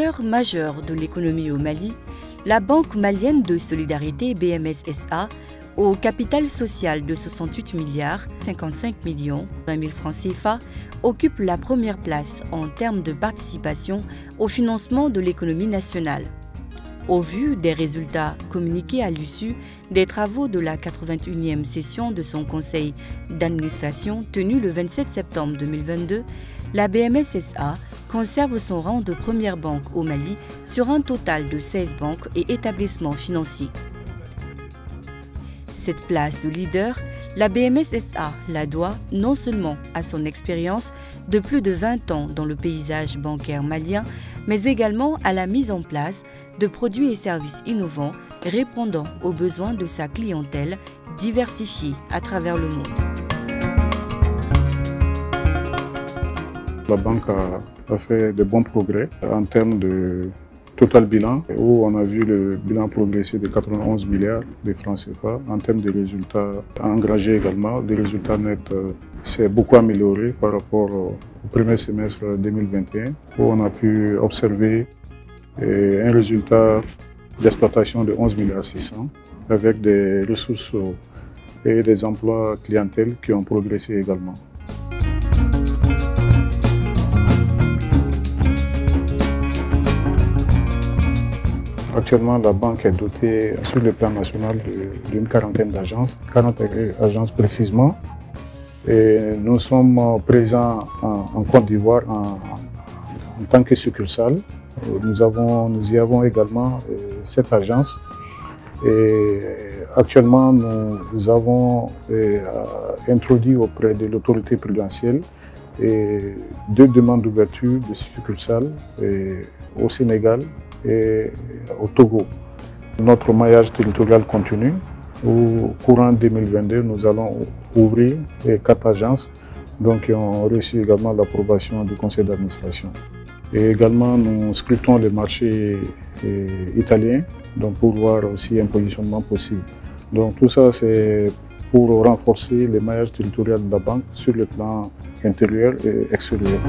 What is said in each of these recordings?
Acteur majeur de l'économie au Mali, la Banque malienne de solidarité BMS SA, au capital social de 68 milliards 55 millions 20 000 francs CFA, occupe la première place en termes de participation au financement de l'économie nationale. Au vu des résultats communiqués à l'issue des travaux de la 81e session de son conseil d'administration tenue le 27 septembre 2022, la BMS SA conserve son rang de première banque au Mali sur un total de 16 banques et établissements financiers. Cette place de leader, la BMS SA la doit non seulement à son expérience de plus de 20 ans dans le paysage bancaire malien, mais également à la mise en place de produits et services innovants répondant aux besoins de sa clientèle diversifiée à travers le monde. La banque a fait de bons progrès en termes de total bilan, où on a vu le bilan progresser de 91 milliards de francs CFA. En termes de résultats engagés également, le résultat net s'est beaucoup amélioré par rapport au premier semestre 2021, où on a pu observer un résultat d'exploitation de 11 milliards 600, avec des ressources et des emplois clientèle qui ont progressé également. Actuellement, la banque est dotée sur le plan national d'une quarantaine d'agences, 40 agences précisément. Et nous sommes présents en Côte d'Ivoire en tant que succursale. Nous y avons également 7 agences. Et actuellement, nous avons introduit auprès de l'autorité prudentielle 2 demandes d'ouverture de succursales au Sénégal et au Togo. Notre maillage territorial continue. Au courant 2022, nous allons ouvrir 4 agences qui ont reçu également l'approbation du conseil d'administration. Et également, nous scrutons le marché italien pour voir aussi un positionnement possible. Donc tout ça, c'est pour renforcer le maillage territorial de la banque sur le plan intérieur et extérieur.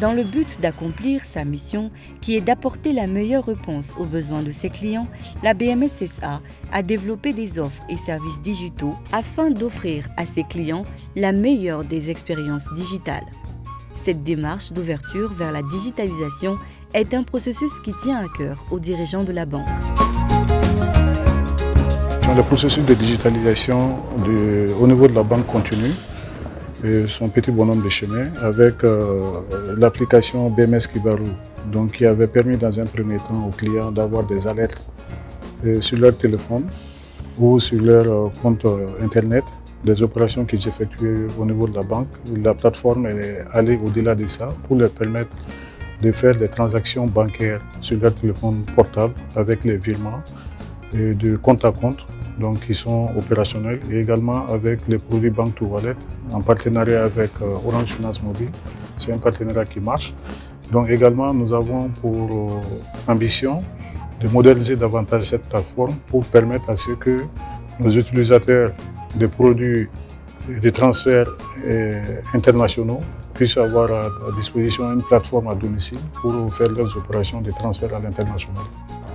Dans le but d'accomplir sa mission, qui est d'apporter la meilleure réponse aux besoins de ses clients, la BMS SA a développé des offres et services digitaux afin d'offrir à ses clients la meilleure des expériences digitales. Cette démarche d'ouverture vers la digitalisation est un processus qui tient à cœur aux dirigeants de la banque. Le processus de digitalisation au niveau de la banque continue son petit bonhomme de chemin avec l'application BMS Kibarou, qui avait permis dans un premier temps aux clients d'avoir des alertes sur leur téléphone ou sur leur compte internet des opérations qu'ils effectuaient au niveau de la banque. La plateforme est allée au-delà de ça pour leur permettre de faire des transactions bancaires sur leur téléphone portable avec les virements de compte à compte, qui sont opérationnels, et également avec les produits Bank to Wallet en partenariat avec Orange Finance Mobile. C'est un partenariat qui marche. Donc également, nous avons pour ambition de moderniser davantage cette plateforme pour permettre à ce que nos utilisateurs de produits de transferts internationaux puissent avoir à disposition une plateforme à domicile pour faire leurs opérations de transfert à l'international.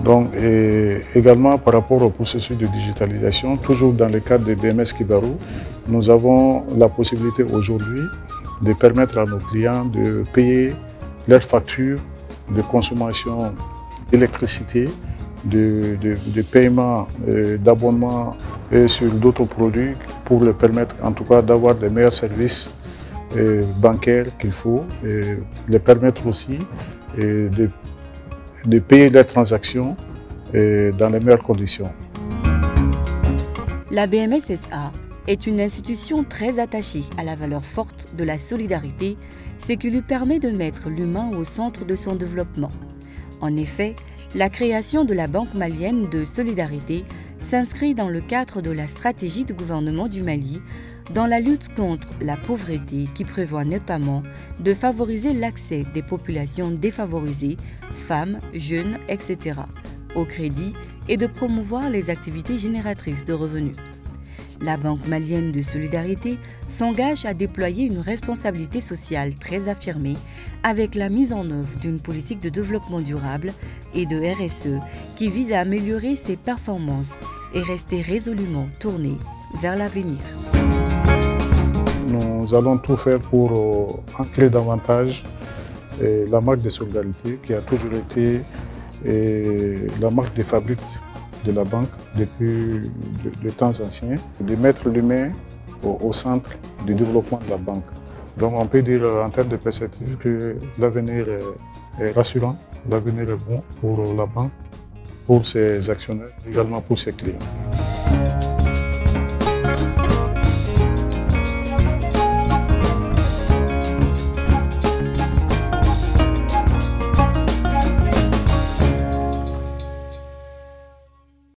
Donc, également par rapport au processus de digitalisation, toujours dans le cadre de BMS Kibarou, nous avons la possibilité aujourd'hui de permettre à nos clients de payer leurs factures de consommation d'électricité, de paiement, d'abonnement sur d'autres produits pour leur permettre en tout cas d'avoir les meilleurs services bancaires qu'il faut, et les permettre aussi de payer leurs transactions dans les meilleures conditions. La BMS SA est une institution très attachée à la valeur forte de la solidarité, ce qui lui permet de mettre l'humain au centre de son développement. En effet, la création de la Banque malienne de solidarité s'inscrit dans le cadre de la stratégie du gouvernement du Mali dans la lutte contre la pauvreté qui prévoit notamment de favoriser l'accès des populations défavorisées, femmes, jeunes, etc., au crédit et de promouvoir les activités génératrices de revenus. La Banque malienne de solidarité s'engage à déployer une responsabilité sociale très affirmée avec la mise en œuvre d'une politique de développement durable et de RSE qui vise à améliorer ses performances et rester résolument tournée vers l'avenir. Nous allons tout faire pour ancrer davantage la marque de solidarité qui a toujours été la marque de fabrique de la banque depuis de temps anciens, de mettre l'humain au centre du développement de la banque. Donc on peut dire en termes de perspective que l'avenir est rassurant, l'avenir est bon pour la banque, pour ses actionnaires, également pour ses clients.